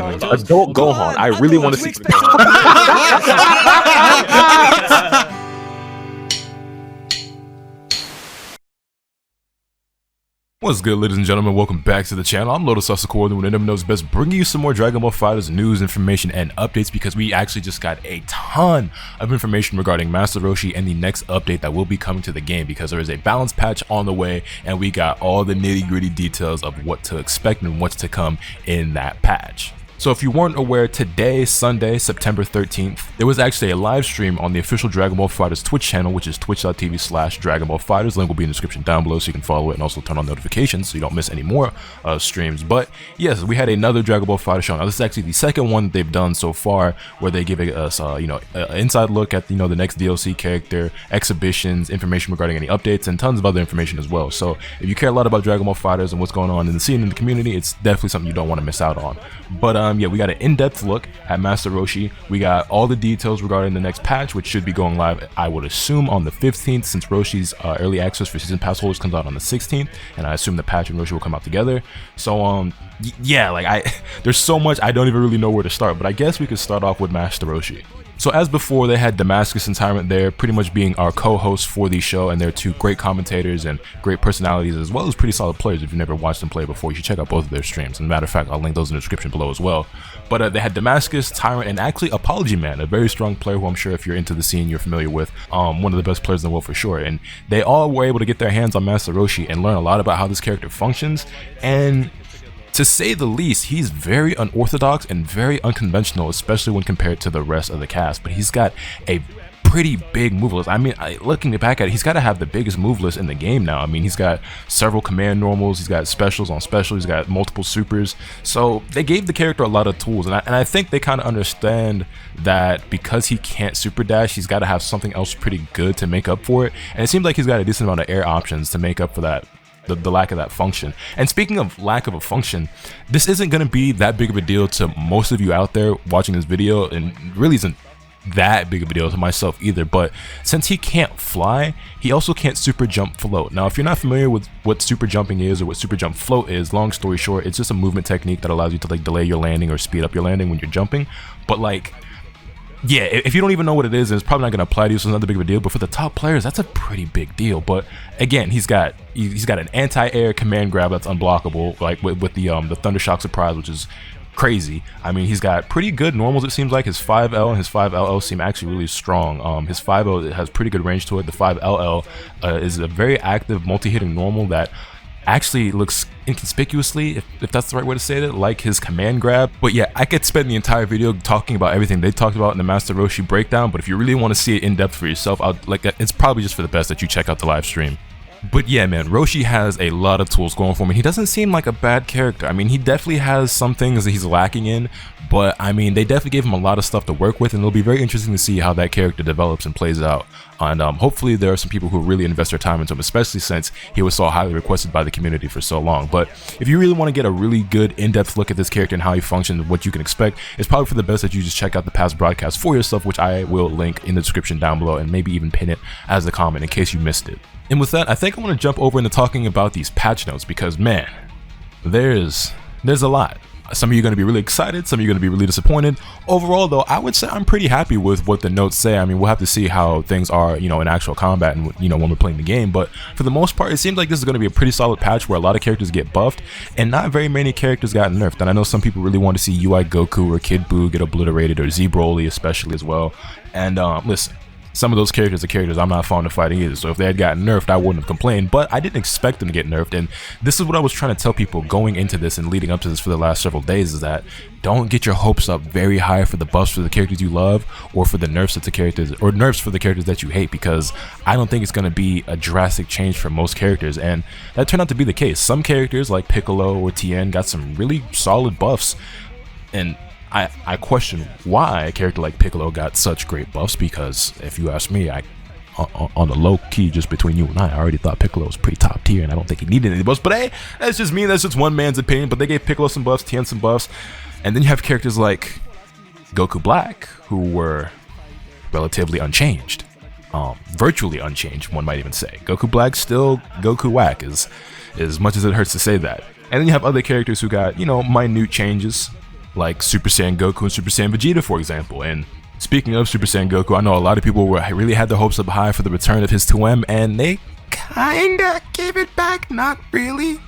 adult Gohan. I really want to see. What's good, ladies and gentlemen? Welcome back to the channel. I'm LotusAsakura, the one that never knows best, bringing you some more Dragon Ball FighterZ news, information, and updates, because we actually just got a ton of information regarding Master Roshi and the next update that will be coming to the game, because there is a balance patch on the way, and we got all the nitty-gritty details of what to expect and what's to come in that patch. So if you weren't aware, today, Sunday, September 13th, there was actually a live stream on the official Dragon Ball FighterZ Twitch channel, which is twitch.tv/Dragon Ball FighterZ. Link will be in the description down below so you can follow it and also turn on notifications so you don't miss any more streams. But yes, we had another Dragon Ball FighterZ show. Now this is actually the second one that they've done so far, where they give us an inside look at the next DLC character, exhibitions, information regarding any updates, and tons of other information as well. So if you care a lot about Dragon Ball FighterZ and what's going on in the scene in the community, it's definitely something you don't want to miss out on. But yeah, we got an in-depth look at Master Roshi. We got all the details regarding the next patch, which should be going live, I would assume, on the 15th, since Roshi's early access for season pass holders comes out on the 16th, and I assume the patch and Roshi will come out together. So yeah, like there's so much I don't even really know where to start, but I guess we could start off with Master Roshi. So as before, they had Damascus and Tyrant there, pretty much being our co-hosts for the show, and they're two great commentators and great personalities, as well as pretty solid players. If you've never watched them play before, you should check out both of their streams. As a matter of fact, I'll link those in the description below as well. But they had Damascus, Tyrant, and actually Apology Man, a very strong player who I'm sure if you're into the scene, you're familiar with. One of the best players in the world for sure. And they all were able to get their hands on Master Roshi and learn a lot about how this character functions. And to say the least, he's very unorthodox and very unconventional, especially when compared to the rest of the cast. But he's got a pretty big move list. I mean, looking back at it, he's got to have the biggest move list in the game now. I mean, he's got several command normals, he's got specials on special, he's got multiple supers. So they gave the character a lot of tools, and I think they kind of understand that because he can't super dash, he's got to have something else pretty good to make up for it. And it seems like he's got a decent amount of air options to make up for that. The lack of that function. And speaking of lack of a function, this isn't going to be that big of a deal to most of you out there watching this video, and really isn't that big of a deal to myself either. But since he can't fly, he also can't super jump float. Now if you're not familiar with what super jumping is or what super jump float is, long story short, it's just a movement technique that allows you to like delay your landing or speed up your landing when you're jumping. But like, yeah, if you don't even know what it is, it's probably not going to apply to you, so it's not that big of a deal. But for the top players, that's a pretty big deal. But again, he's got an anti-air command grab that's unblockable, like with the Thundershock Surprise, which is crazy. I mean, he's got pretty good normals, it seems like. His 5L and his 5LL seem actually really strong. His 5L has pretty good range to it. The 5LL is a very active multi-hitting normal that actually looks inconspicuously, if that's the right way to say it, like his command grab. But yeah, I could spend the entire video talking about everything they talked about in the Master Roshi breakdown, but if you really want to see it in depth for yourself, it's probably just for the best that you check out the live stream. But yeah, man, Roshi has a lot of tools going for him, and he doesn't seem like a bad character. I mean, he definitely has some things that he's lacking in, but I mean, they definitely gave him a lot of stuff to work with, and it'll be very interesting to see how that character develops and plays out. And hopefully there are some people who really invest their time into him, especially since he was so highly requested by the community for so long. But if you really want to get a really good in-depth look at this character and how he functions and what you can expect, it's probably for the best that you just check out the past broadcast for yourself, which I will link in the description down below, and maybe even pin it as a comment in case you missed it. And with that, I think I want to jump over into talking about these patch notes, because man, there's a lot. Some of you are going to be really excited, some of you are going to be really disappointed. Overall though, I would say I'm pretty happy with what the notes say. I mean, we'll have to see how things are, in actual combat and, when we're playing the game. But for the most part, it seems like this is going to be a pretty solid patch where a lot of characters get buffed and not very many characters got nerfed. And I know some people really want to see UI Goku or Kid Buu get obliterated, or Z Broly especially as well. And listen, some of those characters are characters I'm not fond of fighting either, so if they had gotten nerfed, I wouldn't have complained, but I didn't expect them to get nerfed. And this is what I was trying to tell people going into this and leading up to this for the last several days, is that don't get your hopes up very high for the buffs for the characters you love, or for the nerfs of the characters, or nerfs for the characters that you hate, because I don't think it's going to be a drastic change for most characters. And that turned out to be the case. Some characters like Piccolo or Tien got some really solid buffs, and I question why a character like Piccolo got such great buffs, because if you ask me, on the low key, just between you and I already thought Piccolo was pretty top tier, and I don't think he needed any buffs. But hey, that's just me, that's just one man's opinion. But they gave Piccolo some buffs, Tien some buffs, and then you have characters like Goku Black, who were relatively unchanged, virtually unchanged, one might even say. Goku Black still Goku whack, as much as it hurts to say that. And then you have other characters who got, minute changes. like Super Saiyan Goku and Super Saiyan Vegeta, for example. And speaking of Super Saiyan Goku, I know a lot of people really had their hopes up high for the return of his 2M, and they kinda gave it back, not really.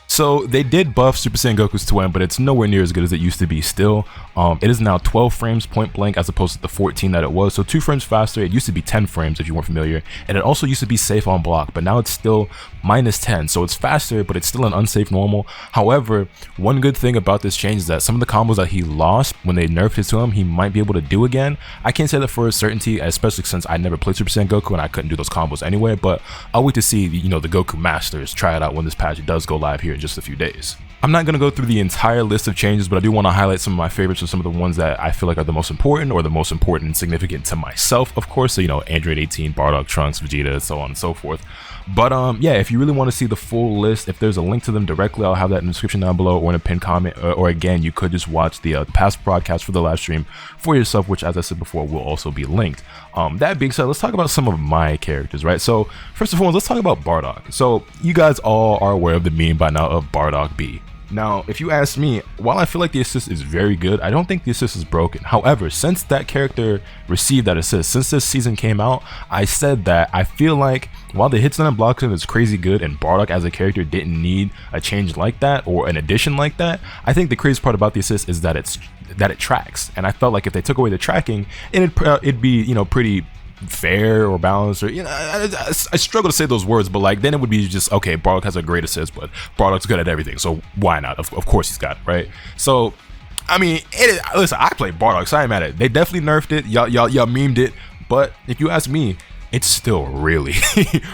So they did buff Super Saiyan Goku's 2M, but it's nowhere near as good as it used to be still. It is now 12 frames point blank as opposed to the 14 that it was, so 2 frames faster. It used to be 10 frames if you weren't familiar, and it also used to be safe on block, but now it's still -10, so it's faster, but it's still an unsafe normal. However, one good thing about this change is that some of the combos that he lost when they nerfed his 2M, he might be able to do again. I can't say that for a certainty, especially since I never played Super Saiyan Goku and I couldn't do those combos anyway, but I'll wait to see the Goku Masters try it out when this patch does go live here in just a few days. I'm not going to go through the entire list of changes, but I do want to highlight some of my favorites or some of the ones that I feel like are the most important, or the most important and significant to myself, of course. So, Android 18, Bardock, Trunks, Vegeta, so on and so forth. But yeah, if you really want to see the full list, if there's a link to them directly, I'll have that in the description down below or in a pinned comment. Or again, you could just watch the past broadcast for the live stream for yourself, which, as I said before, will also be linked. That being said, let's talk about some of my characters, right? So first and foremost, let's talk about Bardock. So you guys all are aware of the meme by now of Bardock B. Now, if you ask me, while I feel like the assist is very good, I don't think the assist is broken. However, since that character received that assist, since this season came out, I said that I feel like while the hit stun and block stun is crazy good and Bardock as a character didn't need a change like that or an addition like that, I think the crazy part about the assist is that it tracks. And I felt like if they took away the tracking, it'd be, pretty fair or balanced, or I struggle to say those words, but like then it would be just, okay, Bardock has a great assist, but Bardock's good at everything, so why not? Of course he's got it, right? So I mean, listen, I play Bardock, so I ain't mad at it. They definitely nerfed it, y'all memed it, but if you ask me, it's still really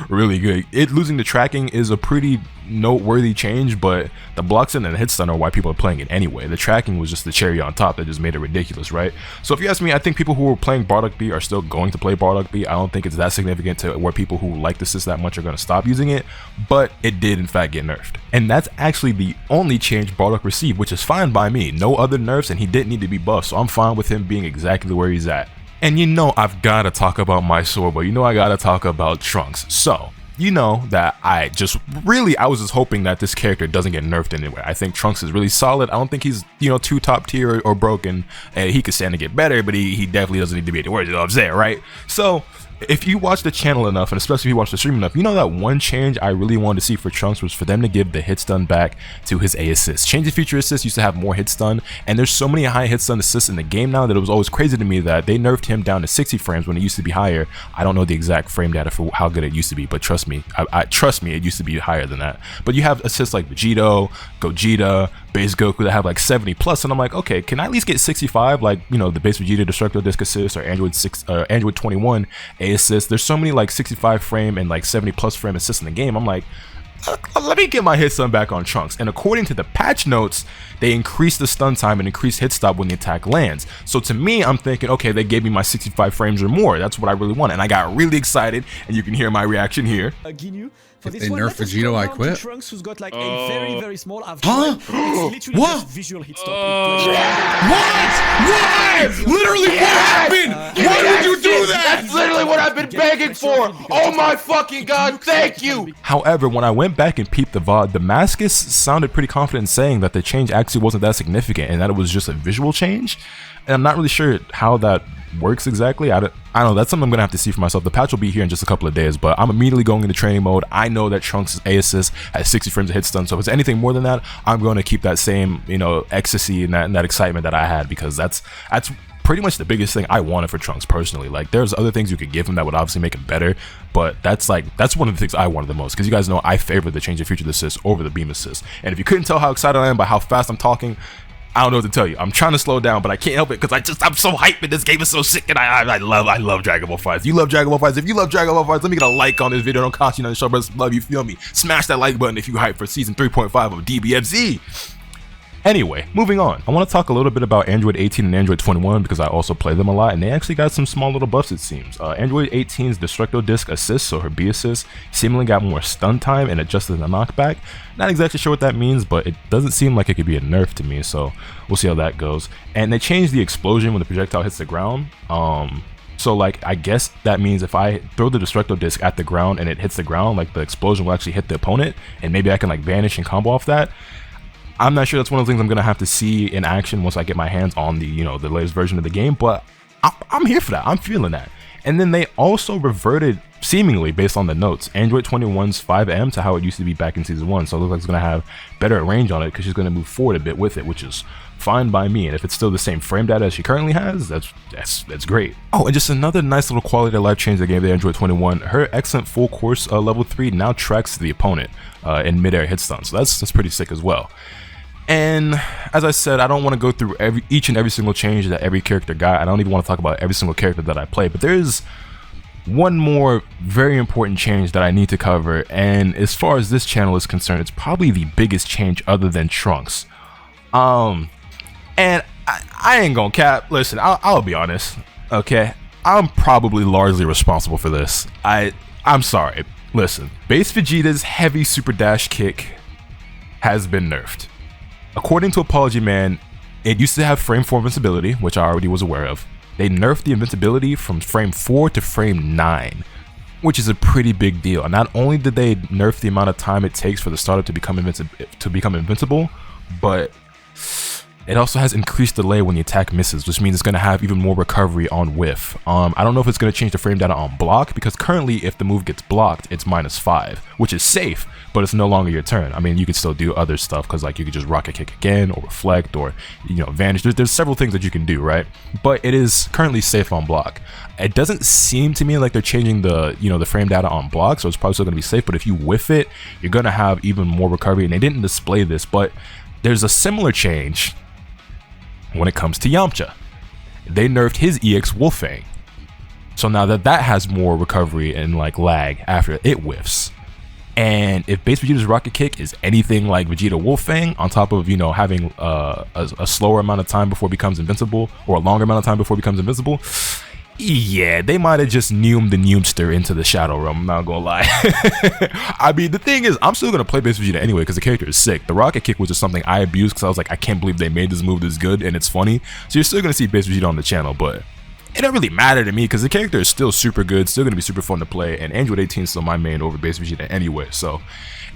really good. Losing the tracking is a pretty noteworthy change, but the block stun and the hit stun are why people are playing it anyway. The tracking was just the cherry on top that just made it ridiculous, right? So if you ask me, I think people who were playing Bardock B are still going to play Bardock B. I don't think it's that significant to where people who like the assist that much are going to stop using it, but it did in fact get nerfed. And that's actually the only change Bardock received, which is fine by me. No other nerfs, and he didn't need to be buffed, so I'm fine with him being exactly where he's at. And I've got to talk about my sword, but I got to talk about Trunks. So, that I was just hoping that this character doesn't get nerfed anyway. I think Trunks is really solid. I don't think he's, too top tier or broken. He could stand to get better, but he definitely doesn't need to be anywhere. You know what I'm saying, right? So, if you watch the channel enough, and especially if you watch the stream enough, that one change I really wanted to see for Trunks was for them to give the hit stun back to his A assist. Change the future assist used to have more hit stun, and there's so many high hit stun assists in the game now that it was always crazy to me that they nerfed him down to 60 frames when it used to be higher. I don't know the exact frame data for how good it used to be, but trust me, trust me, it used to be higher than that. But you have assists like Vegeta, Gogeta, base Goku that have like 70 plus, and I'm like, okay, can I at least get 65, like the base Vegeta Destructo Disc assist or Android 21 A assist? There's so many like 65 frame and like 70 plus frame assists in the game. I'm like, let me get my hit stun back on Trunks. And according to the patch notes, they increased the stun time and increased hit stop when the attack lands. So to me, I'm thinking, okay, they gave me my 65 frames or more. That's what I really want, and I got really excited, and you can hear my reaction here. If they nerf Vegito, I quit. Trunks, who's got like a very, very small. Huh? It's literally What? just visual hit stop. What? Why? Literally, what happened? Why would you do that? That's literally what I've been begging for. Oh my fucking god, thank you. However, when I went back and peeped the VOD, Damascus sounded pretty confident in saying that the change actually wasn't that significant and that it was just a visual change. And I'm not really sure how that works exactly. I don't know, that's something I'm gonna have to see for myself. The patch will be here in just a couple of days, but I'm immediately going into training mode. I know that Trunks' A assist has 60 frames of hit stun, so if it's anything more than that, I'm going to keep that same ecstasy and that excitement that I had, because that's pretty much the biggest thing I wanted for Trunks personally. Like, there's other things you could give him that would obviously make him better, but that's one of the things I wanted the most, because you guys know I favor the change of future assist over the beam assist. And if you couldn't tell how excited I am by how fast I'm talking, I don't know what to tell you. I'm trying to slow down, but I can't help it because I'm so hyped and this game is so sick, and I love Dragon Ball FighterZ. You love Dragon Ball FighterZ. If you love Dragon Ball FighterZ, let me get a like on this video. Don't cost you nothing. Show brothers love, you feel me? Smash that like button if you hyped for season 3.5 of DBFZ. Anyway, moving on. I want to talk a little bit about Android 18 and Android 21 because I also play them a lot, and they actually got some small little buffs, it seems. Android 18's Destructo Disc assist, so her B assist, seemingly got more stun time and adjusted the knockback. Not exactly sure what that means, but it doesn't seem like it could be a nerf to me, so we'll see how that goes. And they changed the explosion when the projectile hits the ground. So like, I guess that means if I throw the Destructo Disc at the ground and it hits the ground, like the explosion will actually hit the opponent, and maybe I can like vanish and combo off that. I'm not sure that's one of the things I'm gonna have to see in action once I get my hands on the, you know, the latest version of the game, but I'm here for that. I'm feeling that. And then they also reverted, seemingly based on the notes, Android 21's 5 AM to how it used to be back in Season 1. So it looks like it's going to have better range on it because she's going to move forward a bit with it, which is fine by me. And if it's still the same frame data as she currently has, that's great. Oh, and just another nice little quality of life change they gave the Android 21. Her excellent full course level 3 now tracks the opponent in midair hit stun. So that's pretty sick as well. And as I said, I don't want to go through each and every single change that every character got. I don't even want to talk about every single character that I play, but there's one more very important change that I need to cover, and as far as this channel is concerned, it's probably the biggest change other than Trunks. And I ain't gonna cap. Listen, I'll be honest, okay? I'm probably largely responsible for this. I'm sorry. Listen, base Vegeta's heavy super dash kick has been nerfed. According to Apology Man, it used to have frame 4 invincibility, which I already was aware of. They nerfed the invincibility from frame 4 to frame 9, which is a pretty big deal. And not only did they nerf the amount of time it takes for the startup to become invincible, but it also has increased delay when the attack misses, which means it's going to have even more recovery on whiff. I don't know if it's going to change the frame data on block, because currently if the move gets blocked, it's -5, which is safe, but it's no longer your turn. I mean, you could still do other stuff, because like you could just rocket kick again, or reflect, or, you know, vanish. There's several things that you can do, right? But it is currently safe on block. It doesn't seem to me like they're changing the, you know, the frame data on block, so it's probably still going to be safe, but if you whiff it, you're going to have even more recovery. And they didn't display this, but there's a similar change when it comes to Yamcha. They nerfed his EX Wolfang, so now that has more recovery and like lag after it whiffs. And if base Vegeta's rocket kick is anything like Vegeta Wolfang, on top of, you know, having a slower amount of time before it becomes invincible, or a longer amount of time before it becomes invincible, yeah, they might have just neumed the Numester into the Shadow Realm, I'm not gonna lie. I mean, the thing is, I'm still gonna play base Vegeta anyway because the character is sick. The rocket kick was just something I abused because I was like, I can't believe they made this move this good and it's funny. So you're still gonna see base Vegeta on the channel, but it don't really matter to me because the character is still super good, still gonna be super fun to play, and Android 18 is still my main over base Vegeta anyway, so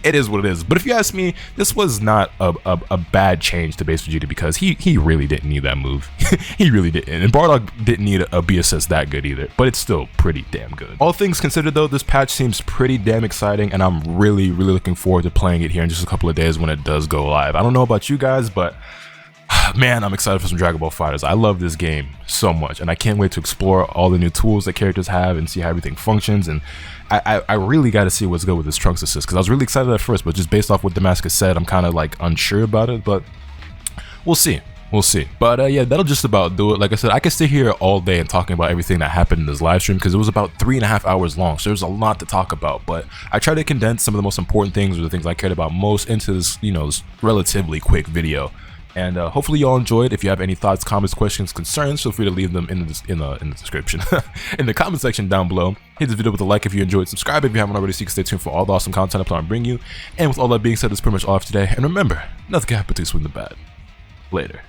it is what it is. But if you ask me, this was not a bad change to base Vegeta because he really didn't need that move. He really didn't. And Bardock didn't need a B assist that good either, but it's still pretty damn good. All things considered though, this patch seems pretty damn exciting, and I'm really looking forward to playing it here in just a couple of days when it does go live. I don't know about you guys, but man, I'm excited for some Dragon Ball FighterZ. I love this game so much, and I can't wait to explore all the new tools that characters have and see how everything functions. And I really got to see what's good with this Trunks assist, because I was really excited at first, but just based off what Damascus said, I'm kind of like unsure about it, but we'll see. We'll see. But yeah, that'll just about do it. Like I said, I could sit here all day and talking about everything that happened in this live stream because it was about 3.5 hours long, so there's a lot to talk about. But I tried to condense some of the most important things, or the things I cared about most, into this, you know, this relatively quick video. And hopefully y'all enjoyed. If you have any thoughts, comments, questions, concerns, feel free to leave them in the description, in the comment section down below. Hit the video with a like if you enjoyed. Subscribe if you haven't already, so you can stay tuned for all the awesome content I plan on bringing you. And with all that being said, that's pretty much all for today. And remember, nothing can happen to swing the bat. Later.